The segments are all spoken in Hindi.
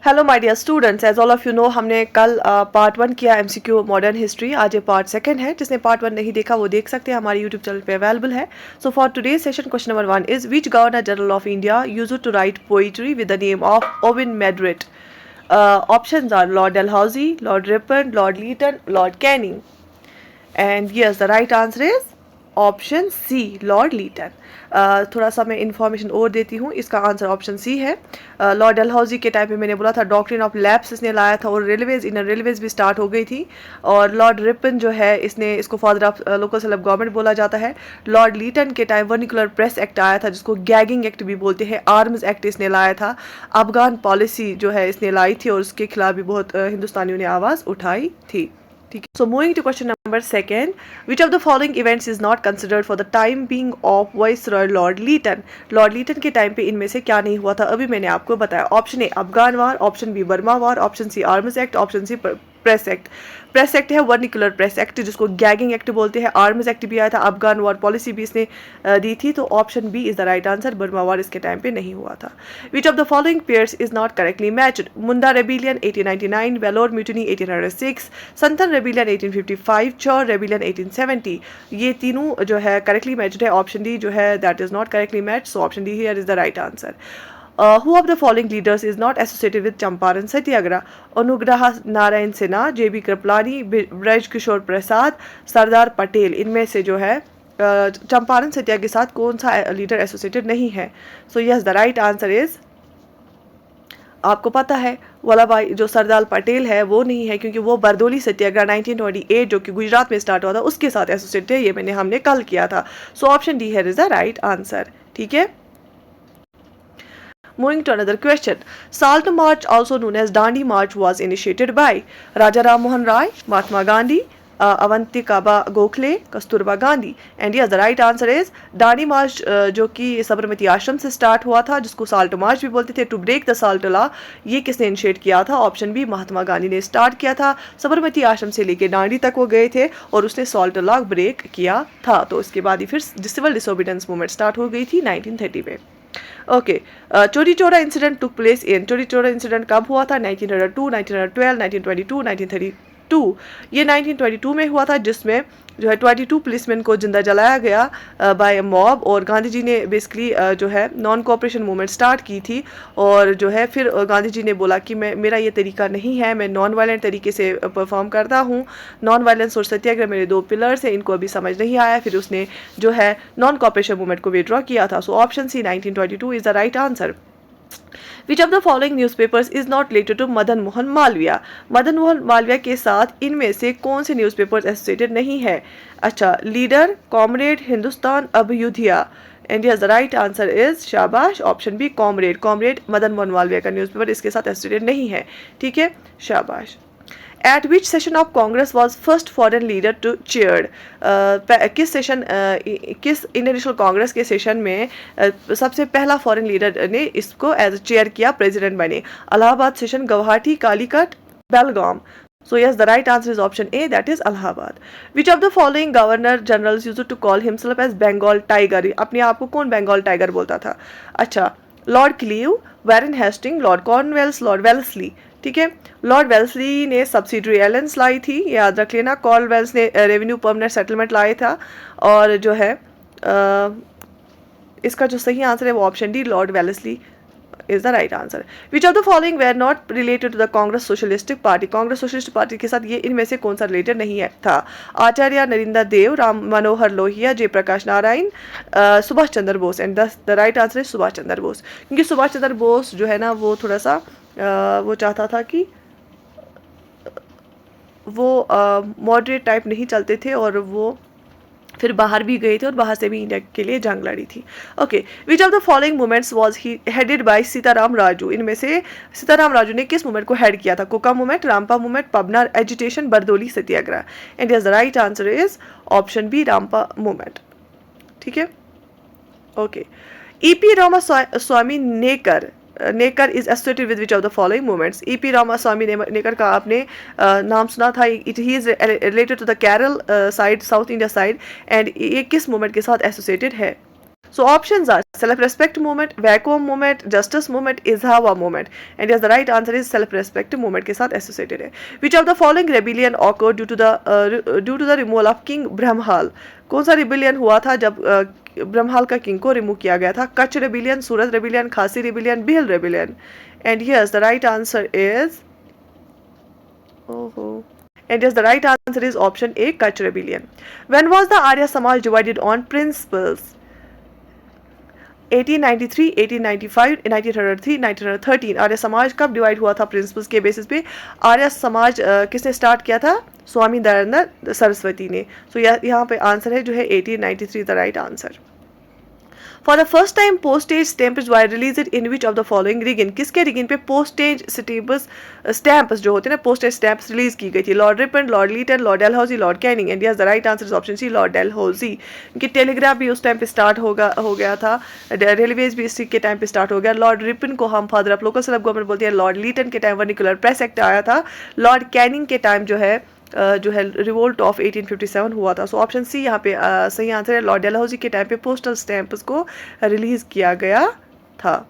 Hello my dear students, as all of you know हमने कल पार्ट 1 किया एमसीक्यू मॉडर्न हिस्ट्री। आज ये पार्ट 2 है। जिसने पार्ट 1 नहीं देखा वो देख सकते हैं, हमारे यूट्यूब चैनल पे अवेलेबल है। So for today session question number 1 is which governor general of India used to write poetry with the name of Owen Meredith? Options are Lord Dalhousie, Lord Ripon, Lord Lytton, Lord Canning. And yes, the right answer is option C, Lord Lytton. थोड़ा सा मैं इन्फॉर्मेशन और देती हूँ, इसका आंसर ऑप्शन सी है। लॉर्ड डलहौजी के टाइम पे मैंने बोला था डॉक्ट्रिन ऑफ लैप्स इसने लाया था, और रेलवेज इनर रेलवेज भी स्टार्ट हो गई थी। और लॉर्ड रिपन जो है इसने इसको father of local self government बोला जाता है। लॉर्ड लीटन के टाइम वर्निकुलर प्रेस एक्ट आया था, जिसको गैगिंग एक्ट भी बोलते हैं। आर्म्स एक्ट इसने लाया था। अफगान पॉलिसी जो है इसने लाई थी, और उसके खिलाफ भी बहुत हिंदुस्तानियों ने आवाज़ उठाई थी। ठीक है, so moving to question number 2, which of the following events is not considered for the time being of viceroy Lord Lytton? Lord Lytton के टाइम पे इनमें से क्या नहीं हुआ था, अभी मैंने आपको बताया। Option A Afghan war, option B Burma war, option C arms act, option C press act. Press act है वर्निकुलर प्रेस एक्ट, जिसको गैगिंग एक्ट बोलते हैं। आर्म्स एक्ट भी आया था, अफगान वार पॉलिसी भी इसने दी थी। तो option B is the right answer, Burma war इसके टाइम पे नहीं हुआ था। Which of the following pairs is not correctly matched? Munda rebellion 1899, Vellore mutiny 1806, Santhal rebellion 1855, Chuar rebellion 1870। ये तीनों जो है करेक्टली मैच्ड है। ऑप्शन डी जो है that is not correctly matched, so option D here is the right answer. Who of the following leaders is not associated with Champaran Satyagraha? Anugrah Narayan Sinha, जेबी कृपलानी, ब्रज किशोर प्रसाद, सरदार पटेल। इनमें से जो है चंपारण सत्याग्रह के साथ कौन सा लीडर एसोसिएटेड नहीं है? So yes, the right answer is, आपको पता है वल्लभ भाई जो सरदार पटेल है वो नहीं है, क्योंकि वो बरदौली सत्याग्रह 1928 जो कि गुजरात में स्टार्ट हुआ था उसके साथ एसोसिएटेड है। ये हमने कल किया था। So option D here is the right answer. ठीक है, moving to another question. Salt March, also known as Dandi March, was initiated by Raja Ram Mohan Rai, Mahatma Gandhi, Avantikabai Gokhale, Kasturba Gandhi. And yes, the right answer is Dandi march, जो कि साबरमती आश्रम से स्टार्ट हुआ था, जिसको साल्ट मार्च भी बोलते थे, to break the salt law. ये किसने इनिशिएट किया था? ऑप्शन बी, महात्मा गांधी ने स्टार्ट किया था। साबरमती आश्रम से लेकर दांडी तक वो गए थे और उसने साल्ट लॉ ब्रेक किया था। तो इसके बाद ही फिर सिविल डिसोबीडियंस मूवमेंट स्टार्ट हो गई थी 1930 में। ओके, चोरी चोरा इंसिडेंट टुक प्लेस इन, चोरी चोरा इंसिडेंट कब हुआ था? 1902, 1912, 1922, 1932। ये 1922 में हुआ था, जिसमें जो है 22 पुलिसमैन को जिंदा जलाया गया बाय मॉब। और गांधी जी ने बेसिकली जो है नॉन कोऑपरेशन मूवमेंट स्टार्ट की थी। और जो है फिर गांधी जी ने बोला कि मेरा ये तरीका नहीं है, मैं नॉन वायलेंट तरीके से परफॉर्म करता हूँ। नॉन वायलेंस और सत्याग्रह मेरे दो पिलर्स हैं, इनको अभी समझ नहीं आया। फिर उसने जो है नॉन कोऑपरेशन मूवमेंट को विड्रॉ किया था। So option C 1922 is the right answer. Which of the following newspapers is not related to Madan Mohan Malviya? Madan Mohan Malviya के साथ इनमें से कौन से न्यूज़पेपर्स एसोसिएटेड नहीं है? अच्छा, leader, comrade, Hindustan, Abhyudaya. And yes, the right answer is, शाबाश, option B, comrade. Comrade Madan Mohan Malviya का न्यूज़पेपर इसके साथ एसोसिएटेड नहीं है। ठीक है, शाबाश। At which session of Congress was first foreign leader to chaired? किस सेशन किस इंडियन नेशनल कांग्रेस के सेशन में सबसे पहला फॉरेन लीडर ने इसको एज चेयर किया, प्रेसिडेंट बने? Allahabad session, Guwahati, Calicut, Belgaum. So yes, the right answer is option A, that is Allahabad. Which of the following governor generals used to call himself as Bengal Tiger? अपने आप को कौन बंगाल टाइगर बोलता था? अच्छा, lord Clive, Warren Hastings, lord Cornwallis, lord Wellesley. ठीक है, लॉर्ड वेल्सली ने सब्सिडरी एलेंस लाई थी, याद रख लेना। कॉर्नवेल्स ने रेवेन्यू परमानेंट सेटलमेंट लाया था। और जो है इसका जो सही आंसर है वो option D, Lord Wellesley is the right answer. Which of the following were not related to the Congress Socialistic Party? Congress socialist party के साथ ये इनमें से कौन सा रिलेटेड नहीं है था? Acharya Narendra Dev, Ram Manohar Lohia, Jayaprakash Narayan, Subhash Chandra Bose. And the right answer है सुभाष चंद्र बोस, क्योंकि सुभाष चंद्र बोस जो है ना वो थोड़ा सा वो चाहता था कि वो मॉडरेट टाइप नहीं चलते थे, और वो फिर बाहर भी गए थे और बाहर से भी इंडिया के लिए जंग लड़ी थी। Okay, which of the following movements was he headed by Sitaram Raju? इनमें से सीताराम राजू ने किस मूवमेंट को हेड किया था? Kuka movement, Rampa movement, Pabna agitation, Bardoli Satyagraha. And yes, the right answer is option B, Rampa movement. ठीक है, okay. E V Ramaswamy Naicker is associated with which of the following movements? E V Ramaswamy Naicker का आपने नाम सुना था। It he is related to the Kerala side, south India side. And ये किस मूवमेंट के साथ एसोसिएटेड है? So options are self-respect movement, vacuum movement, justice movement, Izhawa movement. And yes, the right answer is self-respect movement के साथ associated है. Which of the following rebellion occurred due to the removal of King Brahmal? कौन सा rebellion हुआ था जब ब्रह्माल का किंग को रिमूव किया गया था? कच्छ rebellion, सूरत rebellion, खासी rebellion, बिहल rebellion. And yes, the right answer is And yes, the right answer is option A, Kutch rebellion. When was the Arya Samaj divided on principles? 1893, 1895, 1903, 1913. Arya Samaj कब डिवाइड हुआ था प्रिंसिपल्स के बेसिस पे? आर्य समाज किसने स्टार्ट किया था? स्वामी दयानंद सरस्वती ने. सो यहाँ पे आंसर है जो है 1893 the right answer. For the first time, postage stamps were released in which of the following region? किसके region पे postage stamps जो होते हैं ना, postage stamps रिलीज की गई थी? Lord Ripon, Lord Lytton, Lord Dalhousie, Lord Canning. And yes the right answer is option C, Lord Dalhousie. कि टेलीग्राफ भी उस टाइम पे स्टार्ट हो गया था, रेलवेज भी इसी के टाइम पे स्टार्ट हो गया. लॉर्ड रिपन को हम father of local self government बोलते हैं. लॉर्ड लीटन के टाइम वर्निकुलर प्रेस एक्ट आया था. लॉर्ड कैनिंग के टाइम जो है रिवोल्ट ऑफ 1857 हुआ था. सो ऑप्शन सी यहाँ पे सही आंसर है. लॉर्ड डलहौजी के टाइम पे पोस्टल स्टैंप्स को रिलीज किया गया था.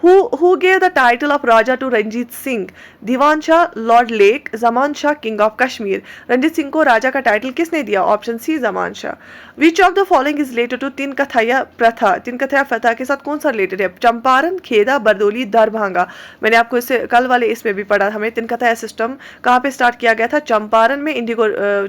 Who gave the title of Raja to Ranjit Singh? Diwan Shah, Lord Lake, Zaman Shah, king of Kashmir. Ranjit Singh को राजा का टाइटल किसने दिया? Option C, Zaman Shah. Which of the following is related to तीन कथैया प्रथा? तीन कथैया प्रथा के साथ कौन सा रिलेटेड है? चंपारण, खेदा, बरदोली, दरभंगा. मैंने आपको इससे कल वाले इसमें भी पढ़ा. हमें तीन कथैया सिस्टम कहाँ पे स्टार्ट किया गया था? चंपारण में इंडिगो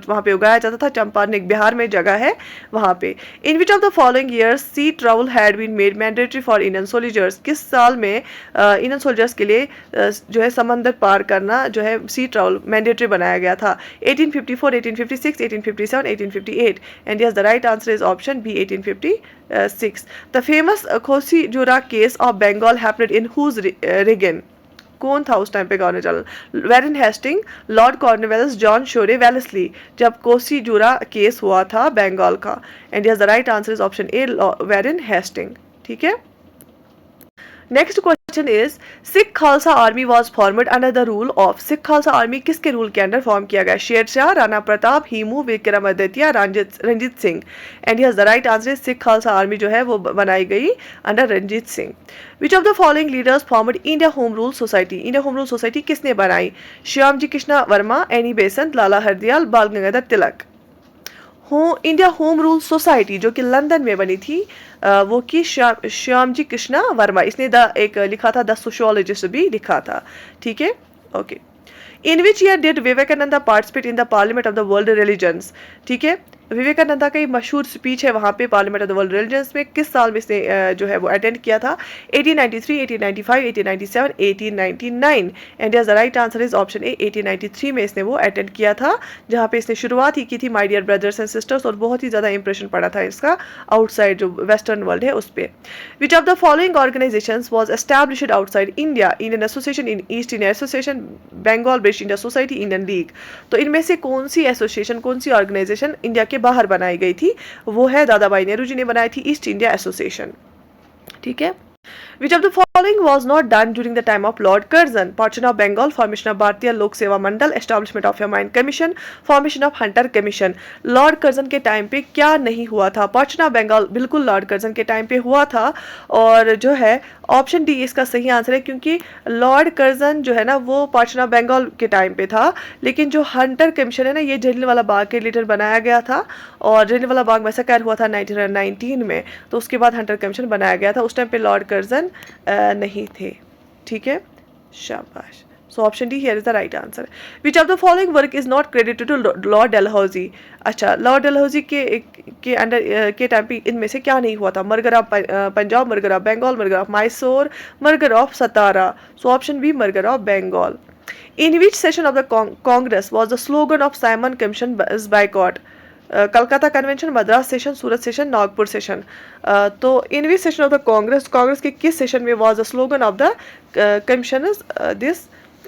वहाँ पे उगाया जाता था. चंपारण एक बिहार में जगह है वहाँ पे. In which of the following years sea travel had been made mandatory for Indian soldiers? किस साल में इंडियन सोल्जर्स के लिए जो है समंदर पार करना जो है सी ट्रैवल मैंडेटरी बनाया गया था? 1854, 1856, 1857, 1858. And yes the right answer is option B, 1856. The famous Cossijurah case of Bengal happened in whose reign? कौन था उस टाइम पे governor general? Warren Hastings, lord Cornwallis, John Shore, Wellesley. जब कोसी जुरा केस हुआ था बंगाल का. And yes the right answer is option A, Warren Hastings. ठीक है. Next question is Sikh Khalsa army was formed under the rule of? Sikh Khalsa army किसके रूल के अंडर फॉर्म किया गया? Sher Shah, Rana Pratap, Hemu, Vikramaditya, Ranjit Singh. And yes the right answer is Sikh Khalsa army जो है वो बनाई गई under Ranjit Singh. Which of the following leaders formed India home rule society? India home rule society किसने बनाई? Shyamji Krishna Varma, Annie Besant, Lala Hardayal, Bal Gangadhar Tilak. India home rule society जो कि लंदन में बनी थी वो की श्यामजी कृष्णा वर्मा. इसने एक लिखा था द सोशियोलॉजिस्ट भी लिखा था. ठीक है. Okay. In which year did Vivekananda participate in the parliament of the world religions? ठीक है. विवेकानंदा का मशहूर स्पीच है वहाँ पे parliament of the world religions में. किस साल में इसने जो है वो अटेंड किया था? 1893, 1895, 1897, 1899. And yes the right answer is option ए, 1893 में इसने वो अटेंड किया था, जहाँ पे इसने शुरुआत ही की थी my dear brothers and sisters. और बहुत ही ज़्यादा इंप्रेशन पड़ा था इसका आउटसाइड जो वेस्टर्न वर्ल्ड है उस पर. Which of the following organisations was established outside India? Indian association, in East India association, Bengal British India society, Indian league. तो इनमें से कौन सी एसोसिएशन, कौन सी ऑर्गेनाइजेशन इंडिया के बाहर बनाई गई थी? वो है दादाभाई नेहरू जी ने बनाई थी ईस्ट इंडिया एसोसिएशन. ठीक है. Which of the following was not done during the time of Lord Curzon? Partition of Bengal, formation of Bharatiya Lok Seva Mandal, establishment of Humayun Commission, formation of Hunter Commission. Lord Curzon के टाइम पे क्या नहीं हुआ था? Partition of Bengal बिल्कुल Lord Curzon के टाइम पे हुआ था. और जो है ऑप्शन डी इसका सही आंसर है, क्योंकि लॉर्ड कर्जन जो है ना वो पार्टीशन ऑफ बंगाल के टाइम पे था. लेकिन जो हंटर कमीशन है ना ये जलियांवाला बाग के रिलेटेड बनाया गया था. और जलियांवाला बाग मैसेकर हुआ था 1919 में. तो उसके बाद हंटर कमीशन बनाया गया था. उस टाइम पे लॉर्ड कर्जन नहीं थे. ठीक है. शाबाश. So option D here is the right answer. Which of the following work is not credited to Lord Dalhousie? अच्छा, लॉर्ड डलहौजी के अंडर के टाइम पे इनमें से क्या नहीं हुआ था? Merger of Punjab, merger of Bengal, merger of Mysore, merger of Satara. So option B, merger of Bengal. In which session of the Congress was the slogan of Simon commission is boycott? Calcutta convention, Madras session, Surat session, Nagpur session. तो in which session of the Congress के किस सेशन में was the slogan of the commission is this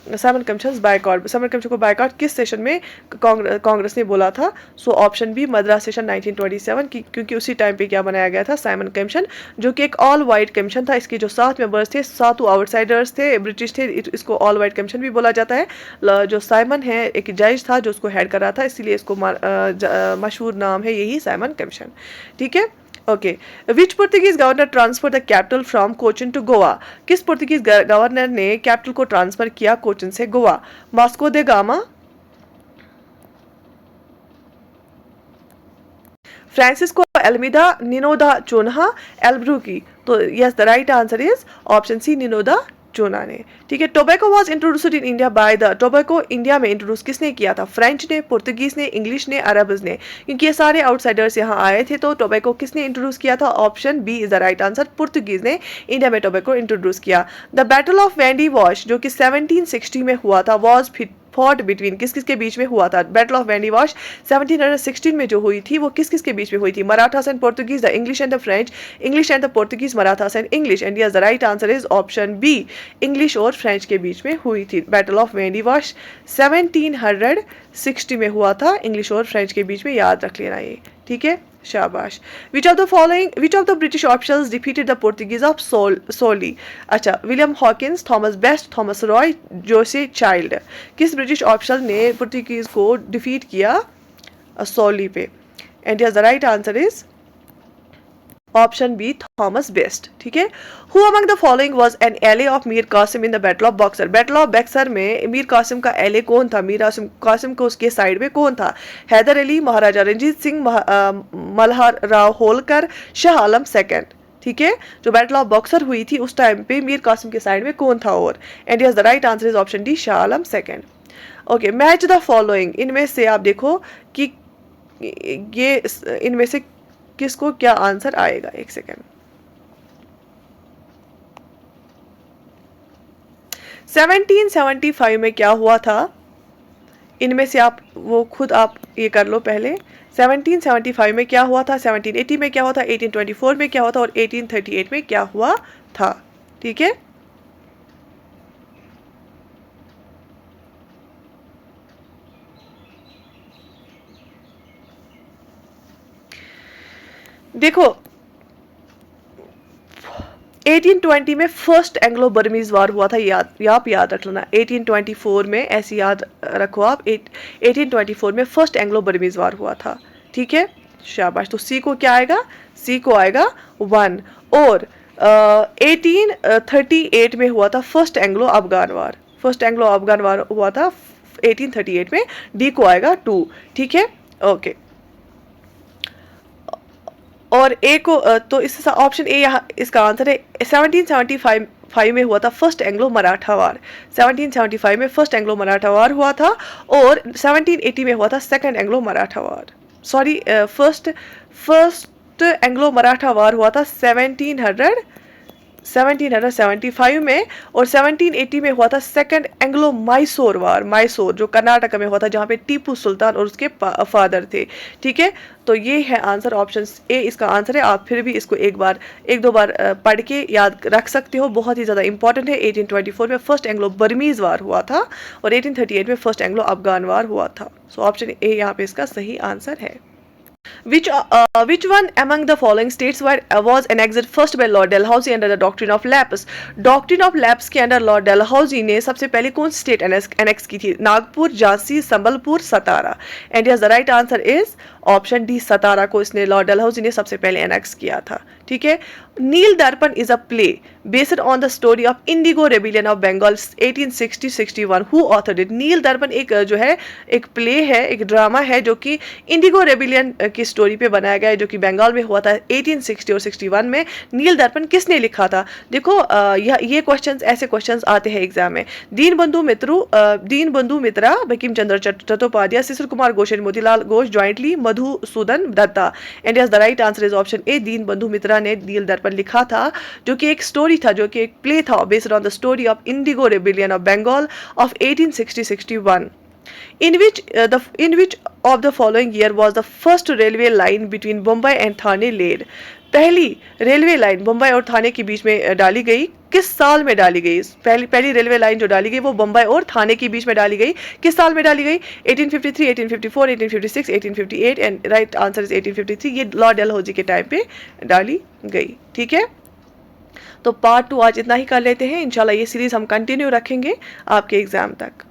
Simon commission boycott, Simon commission को बायकॉट किस सेशन में कांग्रेस ने बोला था? So option B Madras session 1927 की, क्योंकि उसी टाइम पे क्या बनाया गया था? साइमन कमीशन, जो कि एक ऑल वाइट कमीशन था। इसके जो 7 मेंबर्स थे, 7 आउटसाइडर्स थे, ब्रिटिश थे, इसको ऑल वाइट कमीशन भी बोला जाता है। जो साइमन है एक जज था जो उसको हेड कर रहा था, इसीलिए इसको मशहूर नाम है यही साइमन कमीशन। ठीक है, okay. Which Portuguese governor transfer the capital from Cochin to Goa? किस पुर्तगीज गवर्नर ने कैपिटल को ट्रांसफर किया कोचिन से Goa? Vasco da Gama, Francisco Almeida, Nino da Cunha, Albuquerque. तो yes, the right answer is option C, Nino da Cunha ने। ठीक है, tobacco was introduced in India by the, tobacco India में इंट्रोड्यूस किसने किया था? फ्रेंच ने, पुर्तगीज ने, इंग्लिश ने, अरब्स ने, क्योंकि ये सारे आउटसाइडर्स यहाँ आए थे। तो टोबैको किसने इंट्रोड्यूस किया था? Option B is the right answer, Portuguese ने इंडिया में टोबैको इंट्रोड्यूस किया। The battle of Wandiwash जो कि 1760 में हुआ था, वॉज फॉट बिटवीन, किस किस के बीच में हुआ था? बैटल ऑफ वैंडी वॉश 1716 में जो हुई थी वो किस किस के बीच में हुई थी? Marathas and Portuguese, the English and the French, English and the Portuguese, Marathas and English. And yes, the right answer is option B, English और फ्रेंच के बीच में हुई थी। बैटल ऑफ वैंडी वॉश 1760 में हुआ था, इंग्लिश और फ्रेंच के बीच में, याद रख लेना ये। ठीक है, शाबाश। Which of the British officers defeated the Portuguese of Swally? अच्छा, William Hawkins, Thomas Best, Thomas Roe, Josiah Child. किस ब्रिटिश ऑफिसर ने पोर्तुगीज को डिफीट किया सोली पे? And yes, the right answer is option B, Thomas Best. ठीक है, who among the following was an ally of Mir Qasim in the battle of Buxar? Battle of Buxar में मीर कासिम का एले कौन था? मीर कासिम को उसके साइड में कौन था? हैदर अली, महाराजा रंजीत सिंह, मल्हार राव होलकर, शाह आलम सेकंड। ठीक है, जो बैटल ऑफ बक्सर हुई थी उस टाइम पे मीर कासिम के साइड में कौन था? और and yes, the right answer is option D, Shah Alam second. Okay, match the following, इनमें से आप देखो कि ये इनमें से किसको क्या आंसर आएगा? एक सेकेंड। 1775 में क्या हुआ था? इनमें से आप वो खुद आप ये कर लो पहले। 1775 में क्या हुआ था? 1780 में क्या हुआ था? 1824 में क्या हुआ था? और 1838 में क्या हुआ था? ठीक है, देखो 1820 में फर्स्ट एंग्लो बर्मीज वार हुआ था, आप याद रख लेना। 1824 में, ऐसे याद रखो आप, 1824 में फर्स्ट एंग्लो बर्मीज वार हुआ था। ठीक है, शाबाश। तो सी को क्या आएगा? सी को आएगा 1। और 1838 में हुआ था फर्स्ट एंग्लो अफगान वार, फर्स्ट एंग्लो अफगान वार हुआ था 1838 में, डी को आएगा 2। ठीक है, ओके। और ए को तो इस ऑप्शन ए यहाँ इसका आंसर है। 1775 में हुआ था फर्स्ट एंग्लो मराठा वार, 1775 में फर्स्ट एंग्लो मराठा वार हुआ था। और 1780 में हुआ था सेकंड एंग्लो मराठा वार, सॉरी फर्स्ट एंग्लो मराठा वार हुआ था 1775 में। और 1780 में हुआ था सेकंड एंग्लो मैसूर वार, मैसूर जो कर्नाटक में हुआ था, जहाँ पे टीपू सुल्तान और उसके फादर थे। ठीक है, तो ये है आंसर, ऑप्शन ए इसका आंसर है। आप फिर भी इसको एक दो बार पढ़ के याद रख सकते हो, बहुत ही ज़्यादा इंपॉर्टेंट है। 1824 में फर्स्ट एंग्लो बर्मीज वार हुआ था और 1838 में फर्स्ट एंग्लो अफगान वार हुआ था। सो ऑप्शन ए यहाँ पे इसका सही आंसर है। Which one among the following states was annexed first by Lord Dalhousie under the doctrine of lapse? Doctrine of lapse के अंडर लॉर्ड डलहौजी ने सबसे पहले कौन सी स्टेट एनेक्स की थी? Nagpur, Jhansi, Sambalpur, Satara. And yes, the right answer is option D, Satara को इसने लॉर्ड डलहौजी ने सबसे पहले एनेक्स किया था। ठीक है, Neel Darpan is a play based on the story of indigo rebellion of Bengal 1860-61। Who authored it? Neel Darpan एक जो है एक प्ले है, एक ड्रामा है जो कि इंडिगो रेबिलियन की स्टोरी पे बनाया गया है, जो कि बंगाल में हुआ था 1860 और 61 में। नील दर्पण किसने लिखा था? देखो ये क्वेश्चंस, ऐसे क्वेश्चंस आते हैं एग्जाम में। Dinabandhu Mitra, Bankim Chandra Chattopadhyay, Shishir Kumar Ghosh and Motilal Ghosh jointly, Madhusudan Dutta. And yes, the right answer is option A, Dinabandhu Mitra ने नील दर्पण लिखा था, जो कि एक स्टोरी था, जो कि एक प्ले था based on the story of indigo rebellion of Bengal of 1860-61। In which of the following year was the first railway line between Bombay and Thane laid? पहली रेलवे लाइन मुंबई और थाने के बीच में डाली गई, किस साल में डाली गई? पहली रेलवे लाइन जो डाली गई वो मुंबई और थाने के बीच में डाली गई, किस साल में डाली गई? 1853, 1854, 1856, 1858 एंड राइट आंसर इज 1853। ये लॉर्ड डलहौजी के टाइम पे डाली गई। ठीक है, तो पार्ट 2 आज इतना ही कर लेते हैं। इंशाल्लाह ये सीरीज हम कंटिन्यू रखेंगे आपके एग्जाम तक।